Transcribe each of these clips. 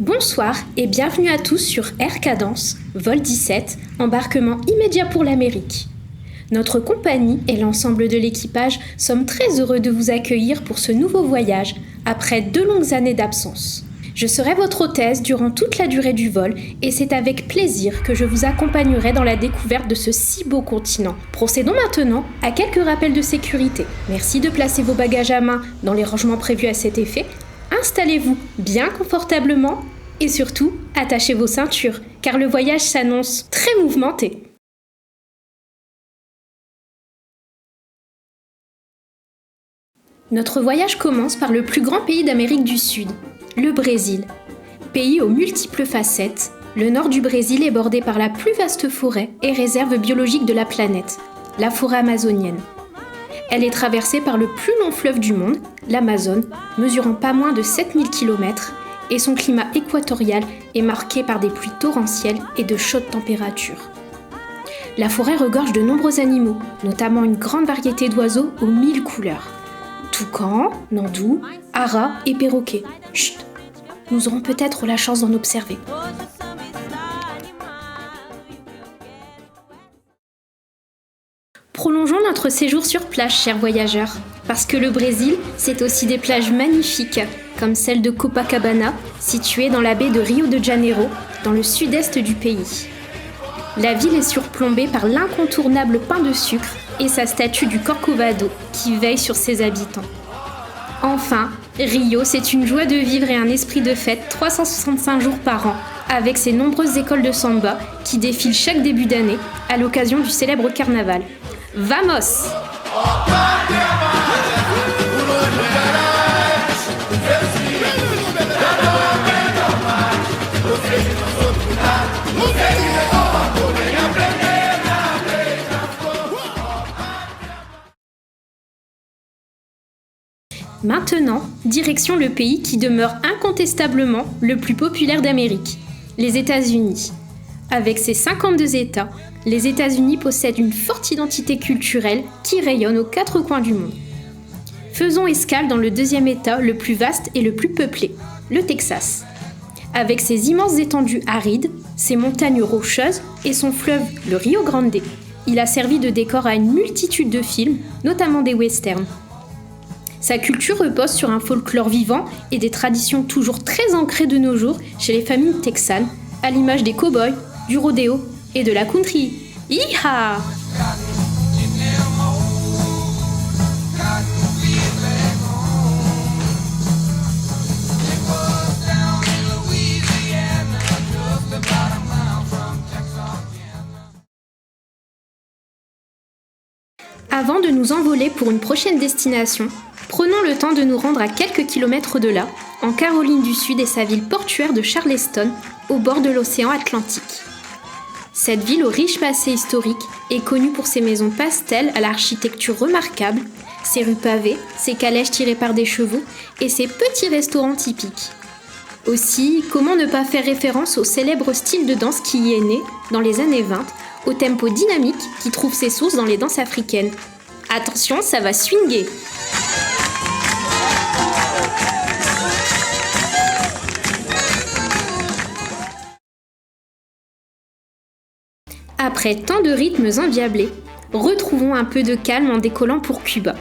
Bonsoir et bienvenue à tous sur Air Cadence, vol 17, embarquement immédiat pour l'Amérique. Notre compagnie et l'ensemble de l'équipage sommes très heureux de vous accueillir pour ce nouveau voyage, après 2 longues années d'absence. Je serai votre hôtesse durant toute la durée du vol et c'est avec plaisir que je vous accompagnerai dans la découverte de ce si beau continent. Procédons maintenant à quelques rappels de sécurité. Merci de placer vos bagages à main dans les rangements prévus à cet effet. Installez-vous bien confortablement et surtout, attachez vos ceintures car le voyage s'annonce très mouvementé. Notre voyage commence par le plus grand pays d'Amérique du Sud, le Brésil. Pays aux multiples facettes, le nord du Brésil est bordé par la plus vaste forêt et réserve biologique de la planète, la forêt amazonienne. Elle est traversée par le plus long fleuve du monde, l'Amazone, mesurant pas moins de 7000 km, et son climat équatorial est marqué par des pluies torrentielles et de chaudes températures. La forêt regorge de nombreux animaux, notamment une grande variété d'oiseaux aux 1000 couleurs. Toucans, nandous, haras et perroquets. Chut, nous aurons peut-être la chance d'en observer. Prolongeons notre séjour sur plage, chers voyageurs, parce que le Brésil, c'est aussi des plages magnifiques, comme celle de Copacabana, située dans la baie de Rio de Janeiro, dans le sud-est du pays. La ville est surplombée par l'incontournable pain de sucre et sa statue du Corcovado qui veille sur ses habitants. Enfin, Rio, c'est une joie de vivre et un esprit de fête 365 jours par an, avec ses nombreuses écoles de samba qui défilent chaque début d'année à l'occasion du célèbre carnaval. Vamos! Maintenant, direction le pays qui demeure incontestablement le plus populaire d'Amérique, les États-Unis. Avec ses 52 États, les États-Unis possèdent une forte identité culturelle qui rayonne aux 4 coins du monde. Faisons escale dans le 2e État le plus vaste et le plus peuplé, le Texas. Avec ses immenses étendues arides, ses montagnes rocheuses et son fleuve, le Rio Grande, il a servi de décor à une multitude de films, notamment des westerns. Sa culture repose sur un folklore vivant et des traditions toujours très ancrées de nos jours chez les familles texanes, à l'image des cow-boys, du rodéo et de la country. Hi-ha! Avant de nous envoler pour une prochaine destination, prenons le temps de nous rendre à quelques kilomètres de là, en Caroline du Sud et sa ville portuaire de Charleston, au bord de l'océan Atlantique. Cette ville au riche passé historique est connue pour ses maisons pastel à l'architecture remarquable, ses rues pavées, ses calèches tirées par des chevaux et ses petits restaurants typiques. Aussi, comment ne pas faire référence au célèbre style de danse qui y est né, dans les années 20, au tempo dynamique qui trouve ses sources dans les danses africaines. Attention, ça va swinguer! Après tant de rythmes endiablés, retrouvons un peu de calme en décollant pour Cuba.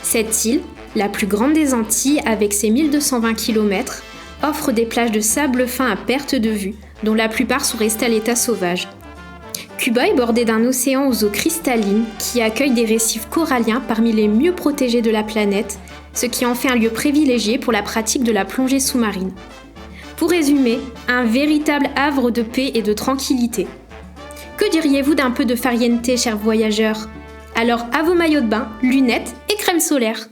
Cette île, la plus grande des Antilles avec ses 1220 km, offre des plages de sable fin à perte de vue, dont la plupart sont restées à l'état sauvage. Cuba est bordée d'un océan aux eaux cristallines qui accueille des récifs coralliens parmi les mieux protégés de la planète, ce qui en fait un lieu privilégié pour la pratique de la plongée sous-marine. Pour résumer, un véritable havre de paix et de tranquillité. Que diriez-vous d'un peu de farniente, chers voyageurs? Alors à vos maillots de bain, lunettes et crème solaire.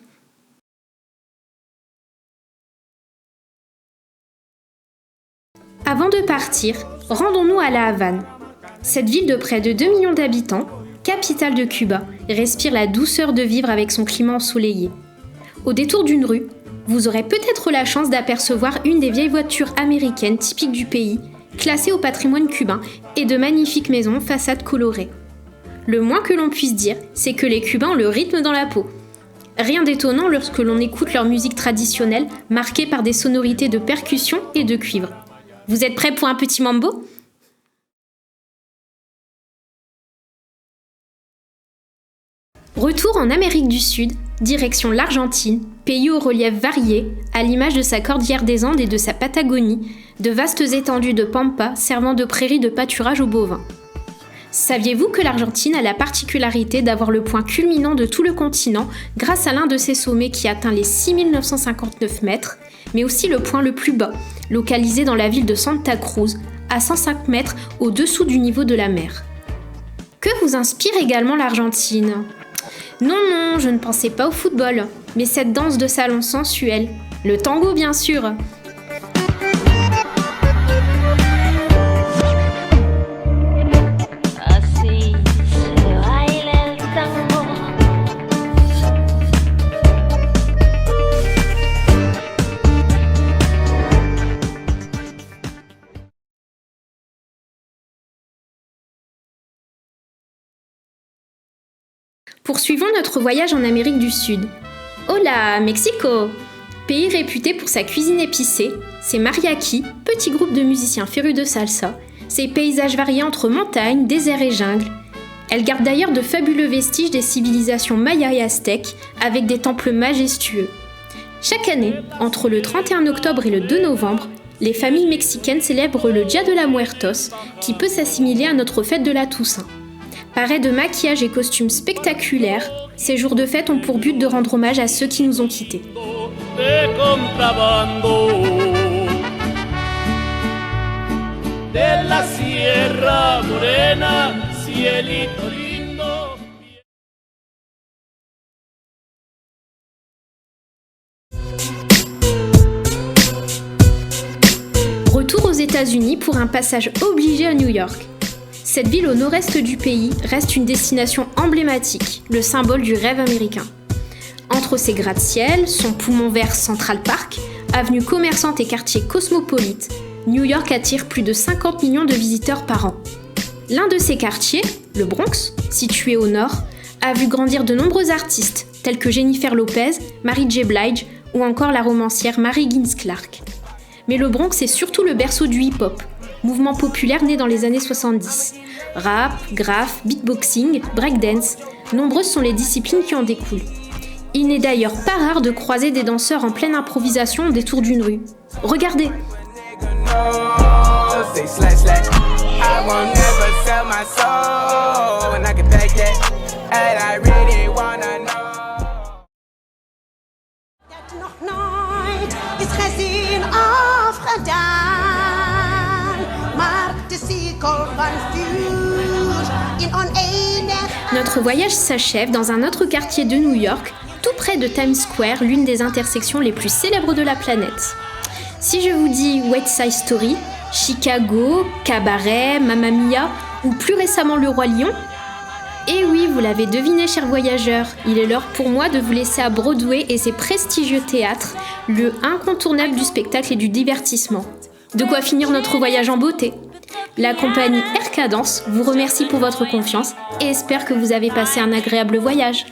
Avant de partir, rendons-nous à La Havane. Cette ville de près de 2 millions d'habitants, capitale de Cuba, respire la douceur de vivre avec son climat ensoleillé. Au détour d'une rue, vous aurez peut-être la chance d'apercevoir une des vieilles voitures américaines typiques du pays, classées au patrimoine cubain, et de magnifiques maisons façades colorées. Le moins que l'on puisse dire, c'est que les Cubains ont le rythme dans la peau. Rien d'étonnant lorsque l'on écoute leur musique traditionnelle, marquée par des sonorités de percussion et de cuivre. Vous êtes prêts pour un petit mambo ? Retour en Amérique du Sud, direction l'Argentine, pays au relief varié, à l'image de sa cordillère des Andes et de sa Patagonie, de vastes étendues de pampa servant de prairies de pâturage aux bovins. Saviez-vous que l'Argentine a la particularité d'avoir le point culminant de tout le continent grâce à l'un de ses sommets qui atteint les 6959 mètres, mais aussi le point le plus bas, localisé dans la ville de Santa Cruz, à 105 mètres au-dessous du niveau de la mer. Que vous inspire également l'Argentine ? Non, je ne pensais pas au football, mais cette danse de salon sensuelle, le tango bien sûr. Poursuivons notre voyage en Amérique du Sud. Hola, Mexico! Pays réputé pour sa cuisine épicée, ses mariachis, petit groupe de musiciens férus de salsa, ses paysages variés entre montagnes, déserts et jungles. Elle garde d'ailleurs de fabuleux vestiges des civilisations mayas et aztèques, avec des temples majestueux. Chaque année, entre le 31 octobre et le 2 novembre, les familles mexicaines célèbrent le Dia de la Muertos, qui peut s'assimiler à notre fête de la Toussaint. Parés de maquillage et costumes spectaculaires, ces jours de fête ont pour but de rendre hommage à ceux qui nous ont quittés. Retour aux États-Unis pour un passage obligé à New York. Cette ville au nord-est du pays reste une destination emblématique, le symbole du rêve américain. Entre ses gratte-ciel, son poumon vert Central Park, avenues commerçantes et quartiers cosmopolites, New York attire plus de 50 millions de visiteurs par an. L'un de ces quartiers, le Bronx, situé au nord, a vu grandir de nombreux artistes tels que Jennifer Lopez, Mary J. Blige ou encore la romancière Mary Higgins Clark. Mais le Bronx est surtout le berceau du hip-hop, mouvement populaire né dans les années 70. Rap, graphe, beatboxing, breakdance, nombreuses sont les disciplines qui en découlent. Il n'est d'ailleurs pas rare de croiser des danseurs en pleine improvisation au détour d'une rue. Regardez! Notre voyage s'achève dans un autre quartier de New York, tout près de Times Square, l'une des intersections les plus célèbres de la planète. Si je vous dis West Side Story, Chicago, Cabaret, Mamma Mia ou plus récemment Le Roi Lion, eh oui, vous l'avez deviné, chers voyageurs, il est l'heure pour moi de vous laisser à Broadway et ses prestigieux théâtres, lieu incontournable du spectacle et du divertissement. De quoi finir notre voyage en beauté. La compagnie Air Cadence vous remercie pour votre confiance et espère que vous avez passé un agréable voyage.